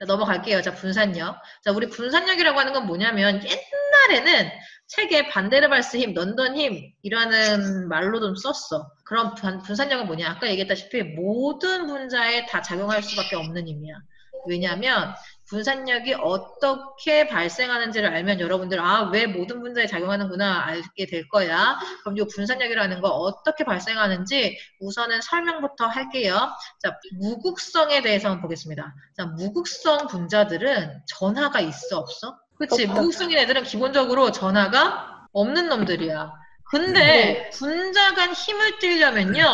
넘어갈게요. 자, 분산력. 자, 우리 분산력이라고 하는 건 뭐냐면 옛날에는 책에 반데르발스 힘, 런던 힘이라는 말로 좀 썼어. 그럼 분산력은 뭐냐? 아까 얘기했다시피 모든 분자에 다 작용할 수밖에 없는 힘이야. 왜냐하면 분산력이 어떻게 발생하는지를 알면 여러분들 왜 모든 분자에 작용하는구나 알게 될 거야. 그럼 이 분산력이라는 거 어떻게 발생하는지 우선은 설명부터 할게요. 자, 무극성에 대해서 한번 보겠습니다. 자, 무극성 분자들은 전하가 있어 없어? 그치? 무극성인 애들은 기본적으로 전하가 없는 놈들이야. 근데 분자 간 힘을 띠려면요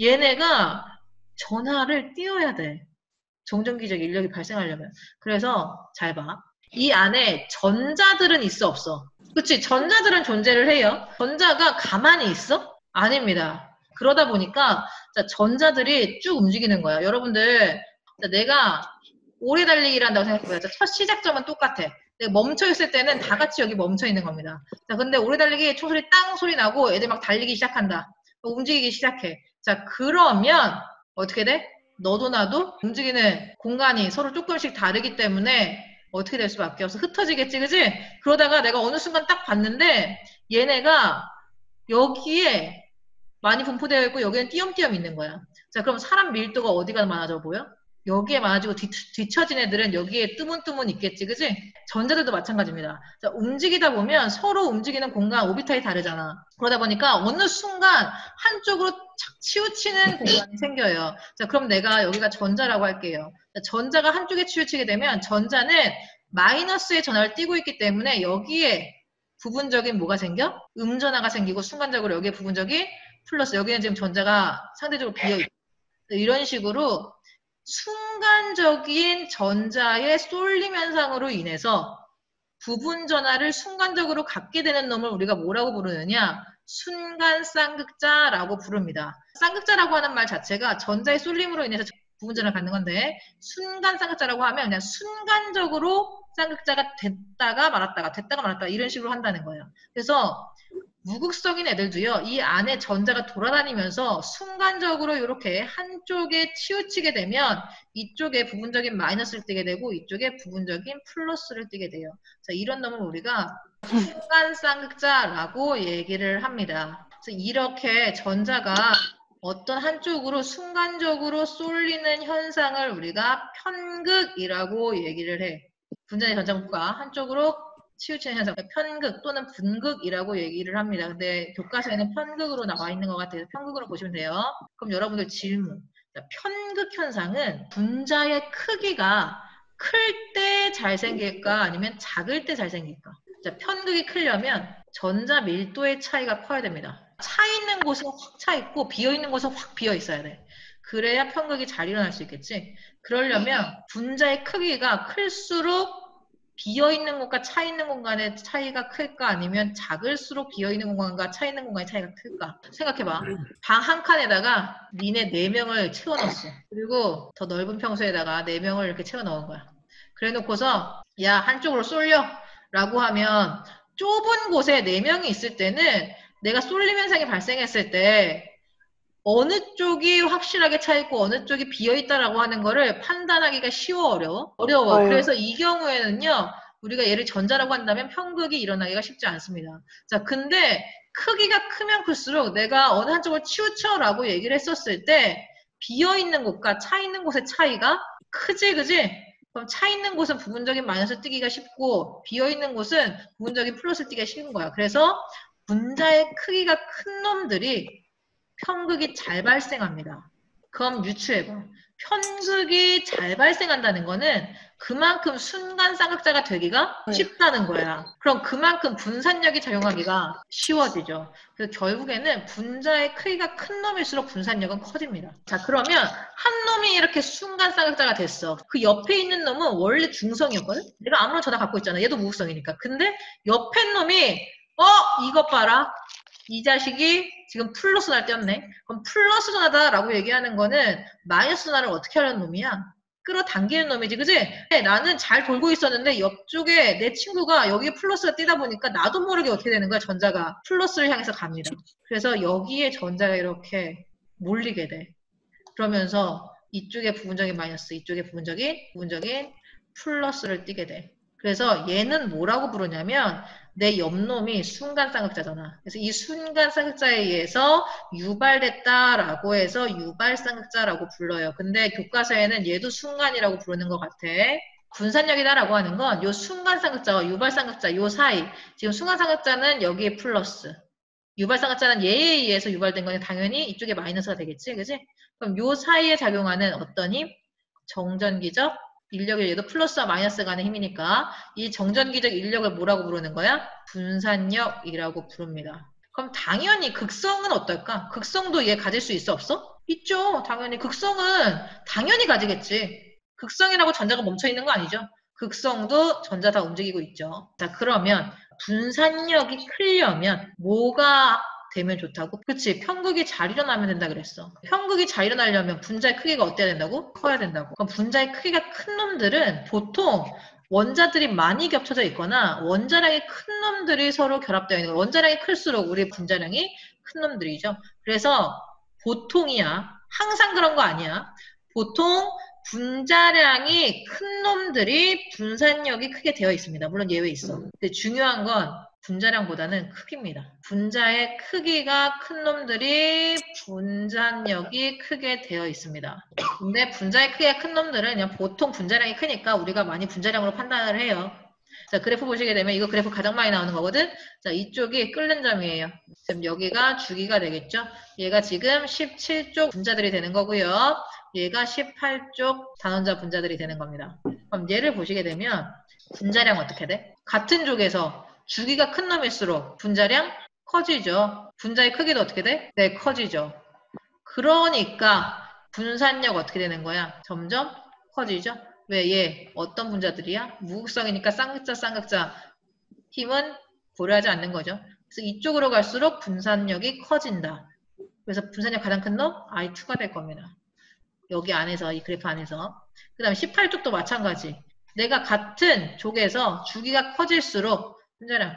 얘네가 전하를 띄워야 돼. 정전기적 인력이 발생하려면. 그래서 잘 봐. 이 안에 전자들은 있어 없어? 그치? 전자들은 존재를 해요. 전자가 가만히 있어? 아닙니다. 그러다 보니까 자, 전자들이 쭉 움직이는 거야. 여러분들 자, 내가 오래 달리기를 한다고 생각해봐요. 첫 시작점은 똑같아. 내가 멈춰있을 때는 다 같이 여기 멈춰있는 겁니다. 자, 근데 오래 달리기 총소리 땅 소리 나고 애들 막 달리기 시작한다. 움직이기 시작해. 자, 그러면 어떻게 돼? 너도 나도 움직이는 공간이 서로 조금씩 다르기 때문에 어떻게 될 수밖에 없어. 흩어지겠지, 그지? 그러다가 내가 어느 순간 딱 봤는데 얘네가 여기에 많이 분포되어 있고 여기는 띄엄띄엄 있는 거야. 자, 그럼 사람 밀도가 어디가 많아져 보여? 여기에 많아지고 뒤처진 애들은 여기에 뜨문뜨문 있겠지, 그지? 전자들도 마찬가지입니다. 자, 움직이다 보면 서로 움직이는 공간 오비탈이 다르잖아. 그러다 보니까 어느 순간 한쪽으로 착 치우치는 공간이 생겨요. 자, 그럼 내가 여기가 전자라고 할게요. 자, 전자가 한쪽에 치우치게 되면 전자는 마이너스의 전하를 띠고 있기 때문에 여기에 부분적인 뭐가 생겨? 음전하가 생기고 순간적으로 여기에 부분적인 플러스 여기는 지금 전자가 상대적으로 비어있고 이런 식으로 순간적인 전자의 쏠림 현상으로 인해서 부분 전하를 순간적으로 갖게 되는 놈을 우리가 뭐라고 부르느냐? 순간 쌍극자라고 부릅니다. 쌍극자라고 하는 말 자체가 전자의 쏠림으로 인해서 부분 전하를 갖는 건데 순간 쌍극자라고 하면 그냥 순간적으로 쌍극자가 됐다가 말았다가 이런 식으로 한다는 거예요. 그래서 무극성인 애들도요, 이 안에 전자가 돌아다니면서 순간적으로 이렇게 한쪽에 치우치게 되면 이쪽에 부분적인 마이너스를 띠게 되고 이쪽에 부분적인 플러스를 띠게 돼요. 자, 이런 놈을 우리가 순간 쌍극자라고 얘기를 합니다. 그래서 이렇게 전자가 어떤 한쪽으로 순간적으로 쏠리는 현상을 우리가 편극이라고 얘기를 해. 분자의 전자분포가 한쪽으로 치우치는 현상, 편극 또는 분극이라고 얘기를 합니다. 근데 교과서에는 편극으로 나와 있는 것 같아서 편극으로 보시면 돼요. 그럼 여러분들 질문. 편극 현상은 분자의 크기가 클 때 잘 생길까 아니면 작을 때 잘 생길까? 자, 편극이 크려면 전자 밀도의 차이가 커야 됩니다. 차 있는 곳은 확 차 있고 비어 있는 곳은 확 비어 있어야 돼. 그래야 편극이 잘 일어날 수 있겠지. 그러려면 분자의 크기가 클수록 비어있는 곳과 차 있는 공간의 차이가 클까 아니면 작을수록 비어있는 공간과 차 있는 공간의 차이가 클까? 생각해봐. 방 한 칸에다가 니네 4명을 채워넣었어. 그리고 더 넓은 평소에다가 4명을 이렇게 채워넣은 거야. 그래 놓고서 야 한쪽으로 쏠려 라고 하면 좁은 곳에 4명이 있을 때는 내가 쏠림 현상이 발생했을 때 어느 쪽이 확실하게 차있고 어느 쪽이 비어있다라고 하는 거를 판단하기가 쉬워 어려워? 어려워. 그래서 이 경우에는요 우리가 얘를 전자라고 한다면 편극이 일어나기가 쉽지 않습니다. 자, 근데 크기가 크면 클수록 내가 어느 한쪽을 치우쳐라고 얘기를 했었을 때 비어있는 곳과 차 있는 곳의 차이가 크지 그지? 그럼 차 있는 곳은 부분적인 마이너스 뜨기가 쉽고 비어있는 곳은 부분적인 플러스 뜨기가 쉬운 거야. 그래서 분자의 크기가 큰 놈들이 편극이 잘 발생합니다. 그럼 유추해봐. 편극이 잘 발생한다는 거는 그만큼 순간 쌍극자가 되기가 쉽다는 거야. 그럼 그만큼 분산력이 작용하기가 쉬워지죠. 그래서 결국에는 분자의 크기가 큰 놈일수록 분산력은 커집니다. 자, 그러면 한 놈이 이렇게 순간 쌍극자가 됐어. 그 옆에 있는 놈은 원래 중성이었거든? 내가 아무런 전화 갖고 있잖아. 얘도 무극성이니까. 근데 옆에 놈이 이것 봐라. 이 자식이 지금 플러스 전화를 띄었네. 그럼 플러스 전화다라고 얘기하는 거는 마이너스 전화를 어떻게 하려는 놈이야? 끌어당기는 놈이지, 그지? 나는 잘 돌고 있었는데 옆쪽에 내 친구가 여기에 플러스가 뛰다 보니까 나도 모르게 어떻게 되는 거야, 전자가. 플러스를 향해서 갑니다. 그래서 여기에 전자가 이렇게 몰리게 돼. 그러면서 이쪽에 부분적인 마이너스, 이쪽에 부분적인 플러스를 띄게 돼. 그래서 얘는 뭐라고 부르냐면 내 옆놈이 순간쌍극자잖아. 그래서 이 순간쌍극자에 의해서 유발됐다라고 해서 유발쌍극자라고 불러요. 근데 교과서에는 얘도 순간이라고 부르는 것 같아. 분산력이다라고 하는 건 요 순간쌍극자와 유발쌍극자 요 사이. 지금 순간쌍극자는 여기에 플러스. 유발쌍극자는 얘에 의해서 유발된 거니 당연히 이쪽에 마이너스가 되겠지. 그지? 그럼 요 사이에 작용하는 어떤 힘? 정전기적 인력이 얘도 플러스와 마이너스 간의 힘이니까 이 정전기적 인력을 뭐라고 부르는 거야? 분산력이라고 부릅니다. 그럼 당연히 극성은 어떨까? 극성도 얘 가질 수 있어 없어? 있죠. 당연히 극성은 당연히 가지겠지. 극성이라고 전자가 멈춰 있는 거 아니죠? 극성도 전자 다 움직이고 있죠. 자, 그러면 분산력이 크려면 뭐가 되면 좋다고? 그치, 편극이 잘 일어나면 된다 그랬어. 편극이 잘 일어나려면 분자의 크기가 어때야 된다고? 커야 된다고. 그럼 분자의 크기가 큰 놈들은 보통 원자들이 많이 겹쳐져 있거나 원자량이 큰 놈들이 서로 결합되어 있는 거예요. 원자량이 클수록 우리 분자량이 큰 놈들이죠. 그래서 보통이야. 항상 그런 거 아니야. 보통 분자량이 큰 놈들이 분산력이 크게 되어 있습니다. 물론 예외 있어. 근데 중요한 건 분자량보다는 크기입니다. 분자의 크기가 큰 놈들이 분산력이 크게 되어 있습니다. 근데 분자의 크기가 큰 놈들은 그냥 보통 분자량이 크니까 우리가 많이 분자량으로 판단을 해요. 자, 그래프 보시게 되면 이거 그래프 가장 많이 나오는 거거든. 자, 이쪽이 끓는 점이에요. 지금 여기가 주기가 되겠죠. 얘가 지금 17쪽 분자들이 되는 거고요. 얘가 18쪽 단원자 분자들이 되는 겁니다. 그럼 얘를 보시게 되면 분자량 어떻게 돼? 같은 쪽에서 주기가 큰 놈일수록 분자량 커지죠. 분자의 크기도 어떻게 돼? 네, 커지죠. 그러니까 분산력 어떻게 되는 거야? 점점 커지죠. 왜? 얘 어떤 분자들이야? 무극성이니까 쌍극자 힘은 고려하지 않는 거죠. 그래서 이쪽으로 갈수록 분산력이 커진다. 그래서 분산력 가장 큰 놈? I2가 될 겁니다. 여기 안에서 이 그래프 안에서. 그 다음에 18쪽도 마찬가지. 내가 같은 쪽에서 주기가 커질수록 분자량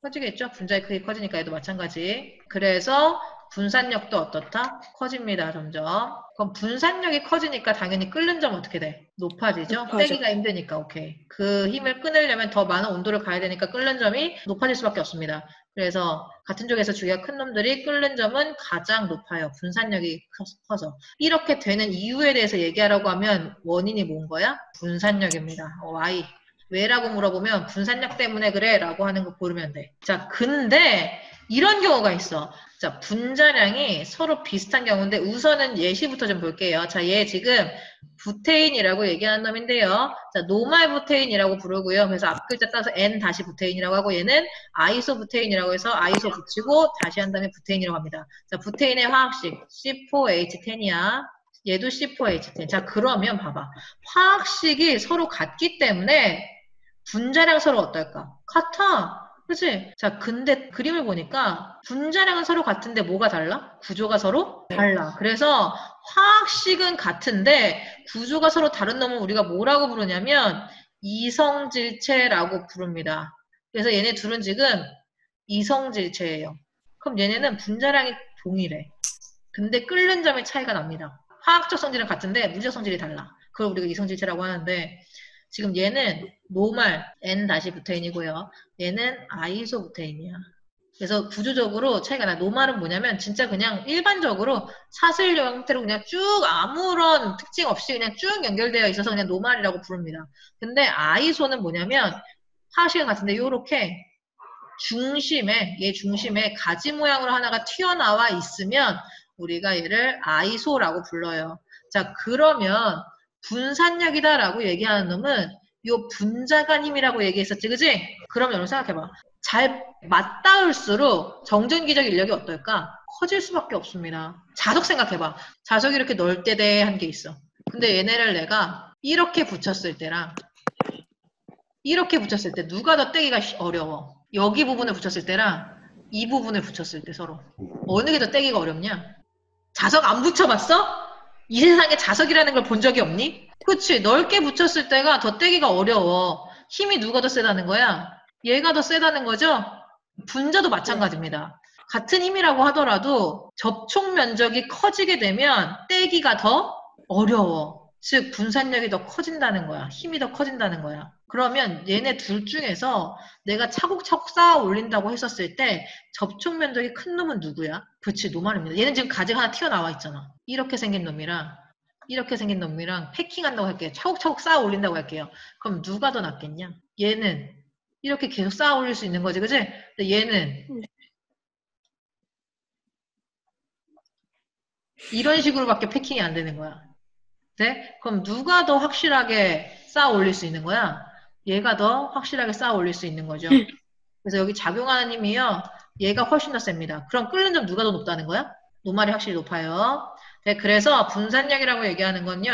커지겠죠? 분자의 크기 커지니까 얘도 마찬가지. 그래서 분산력도 어떻다? 커집니다. 점점. 그럼 분산력이 커지니까 당연히 끓는 점 어떻게 돼? 높아지죠? 빼기가 힘드니까. 오케이. 그 힘을 끊으려면 더 많은 온도를 가야 되니까 끓는 점이 높아질 수밖에 없습니다. 그래서 같은 쪽에서 주기가 큰 놈들이 끓는 점은 가장 높아요. 분산력이 커서. 이렇게 되는 이유에 대해서 얘기하라고 하면 원인이 뭔 거야? 분산력입니다. Y. 왜라고 물어보면 분산력 때문에 그래 라고 하는 거 고르면 돼. 자, 근데 이런 경우가 있어. 자, 분자량이 서로 비슷한 경우인데 우선은 예시부터 좀 볼게요. 자, 얘 지금 부테인이라고 얘기하는 놈인데요. 자, 노말 부테인이라고 부르고요. 그래서 앞 글자 따서 N-부테인이라고 하고 얘는 아이소 부테인이라고 해서 아이소 붙이고 다시 한 다음에 부테인이라고 합니다. 자, 부테인의 화학식 C4H10이야. 얘도 C4H10. 자, 그러면 봐봐. 화학식이 서로 같기 때문에 분자량 서로 어떨까? 같아. 그치? 자, 근데 그림을 보니까 분자량은 서로 같은데 뭐가 달라? 구조가 서로 달라. 그래서 화학식은 같은데 구조가 서로 다른 놈은 우리가 뭐라고 부르냐면 이성질체라고 부릅니다. 그래서 얘네 둘은 지금 이성질체예요. 그럼 얘네는 분자량이 동일해. 근데 끓는 점의 차이가 납니다. 화학적 성질은 같은데 물리적 성질이 달라. 그걸 우리가 이성질체라고 하는데 지금 얘는 노말 N-부테인이고요. 얘는 아이소부테인이야. 그래서 구조적으로 차이가 나. 노말은 뭐냐면 진짜 그냥 일반적으로 사슬 형태로 그냥 쭉 아무런 특징 없이 그냥 쭉 연결되어 있어서 그냥 노말이라고 부릅니다. 근데 아이소는 뭐냐면 화학식은 같은데 요렇게 얘 중심에 가지 모양으로 하나가 튀어나와 있으면 우리가 얘를 아이소라고 불러요. 자, 그러면 분산력이다라고 얘기하는 놈은 요 분자간 힘이라고 얘기했었지, 그지? 그럼 여러분 생각해봐. 잘 맞닿을수록 정전기적 인력이 어떨까? 커질 수밖에 없습니다. 자석 생각해봐. 자석이 이렇게 널대대한 게 있어. 근데 얘네를 내가 이렇게 붙였을 때랑 이렇게 붙였을 때 누가 더 떼기가 어려워? 여기 부분을 붙였을 때랑 이 부분을 붙였을 때 서로 어느 게 더 떼기가 어렵냐? 자석 안 붙여봤어? 이 세상에 자석이라는 걸 본 적이 없니? 그치, 넓게 붙였을 때가 더 떼기가 어려워. 힘이 누가 더 세다는 거야? 얘가 더 세다는 거죠? 분자도 마찬가지입니다. 같은 힘이라고 하더라도 접촉 면적이 커지게 되면 떼기가 더 어려워. 즉 분산력이 더 커진다는 거야. 힘이 더 커진다는 거야. 그러면 얘네 둘 중에서 내가 차곡차곡 쌓아 올린다고 했었을 때 접촉 면적이 큰 놈은 누구야? 그렇지, 노말입니다. 얘는 지금 가지가 하나 튀어나와 있잖아. 이렇게 생긴 놈이랑 패킹한다고 할게요. 차곡차곡 쌓아 올린다고 할게요. 그럼 누가 더 낫겠냐? 얘는 이렇게 계속 쌓아 올릴 수 있는 거지, 그지? 근데 얘는 이런 식으로밖에 패킹이 안 되는 거야. 네? 그럼 누가 더 확실하게 쌓아 올릴 수 있는 거야? 얘가 더 확실하게 쌓아 올릴 수 있는 거죠. 그래서 여기 작용하는 힘이요. 얘가 훨씬 더 셉니다. 그럼 끓는 점 누가 더 높다는 거야? 노말이 확실히 높아요. 네, 그래서 분산력이라고 얘기하는 건요.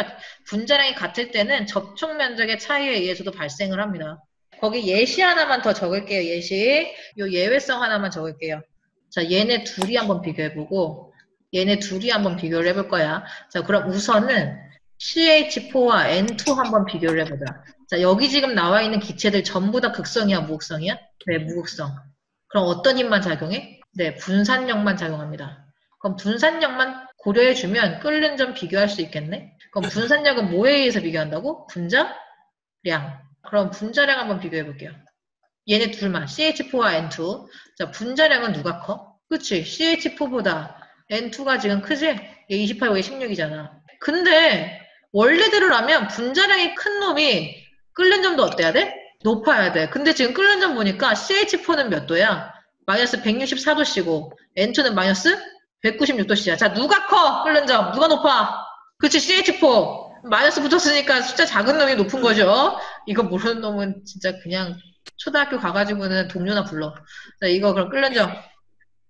분자량이 같을 때는 접촉 면적의 차이에 의해서도 발생을 합니다. 거기 예시 하나만 더 적을게요. 예시. 요 예외성 하나만 적을게요. 자, 얘네 둘이 한번 비교해보고 얘네 둘이 한번 비교를 해볼 거야. 자, 그럼 우선은 CH4와 N2 한번 비교를 해보자. 자, 여기 지금 나와 있는 기체들 전부 다 극성이야, 무극성이야? 네, 무극성. 그럼 어떤 힘만 작용해? 네, 분산력만 작용합니다. 그럼 분산력만 고려해주면 끓는 점 비교할 수 있겠네? 그럼 분산력은 뭐에 의해서 비교한다고? 분자량. 그럼 분자량 한번 비교해 볼게요. 얘네 둘만, CH4와 N2. 자, 분자량은 누가 커? 그치? CH4보다 N2가 지금 크지? 얘 28, 얘 16이잖아. 근데 원래대로라면 분자량이 큰 놈이 끓는 점도 어때야 돼? 높아야 돼. 근데 지금 끓는 점 보니까 CH4는 몇 도야? 마이너스 164도씨고 N2는 마이너스 196도씨야. 자, 누가 커? 끓는 점. 누가 높아? 그치, CH4. 마이너스 붙었으니까 숫자 작은 놈이 높은 거죠. 이거 모르는 놈은 진짜 그냥 초등학교 가가지고는 동료나 불러. 자, 이거 그럼 끓는 점.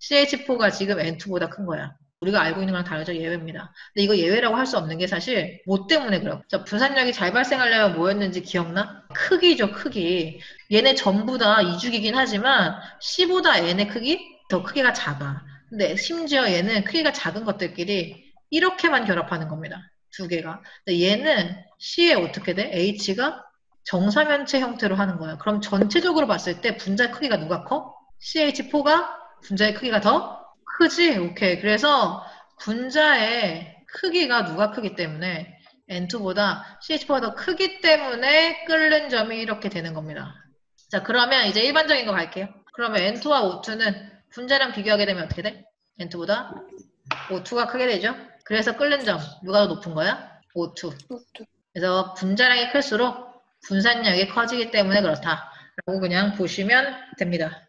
CH4가 지금 N2보다 큰 거야. 우리가 알고 있는 거랑 다르죠? 예외입니다. 근데 이거 예외라고 할 수 없는 게 사실 뭐 때문에 그래요? 자, 분산력이 잘 발생하려면 뭐였는지 기억나? 크기죠, 크기. 얘네 전부 다 이중이긴 하지만 C보다 N의 크기? 더 크기가 작아. 근데 심지어 얘는 크기가 작은 것들끼리 이렇게만 결합하는 겁니다. 두 개가. 근데 얘는 C에 어떻게 돼? H가 정사면체 형태로 하는 거야. 그럼 전체적으로 봤을 때 분자 크기가 누가 커? CH4가 분자의 크기가 더 크지? 오케이. 그래서 분자의 크기가 누가 크기 때문에 N2보다 CH4가 더 크기 때문에 끓는 점이 이렇게 되는 겁니다. 자, 그러면 이제 일반적인 거 갈게요. 그러면 N2와 O2는 분자량 비교하게 되면 어떻게 돼? N2보다 O2가 크게 되죠? 그래서 끓는 점 누가 더 높은 거야? O2. 그래서 분자량이 클수록 분산력이 커지기 때문에 그렇다. 라고 그냥 보시면 됩니다.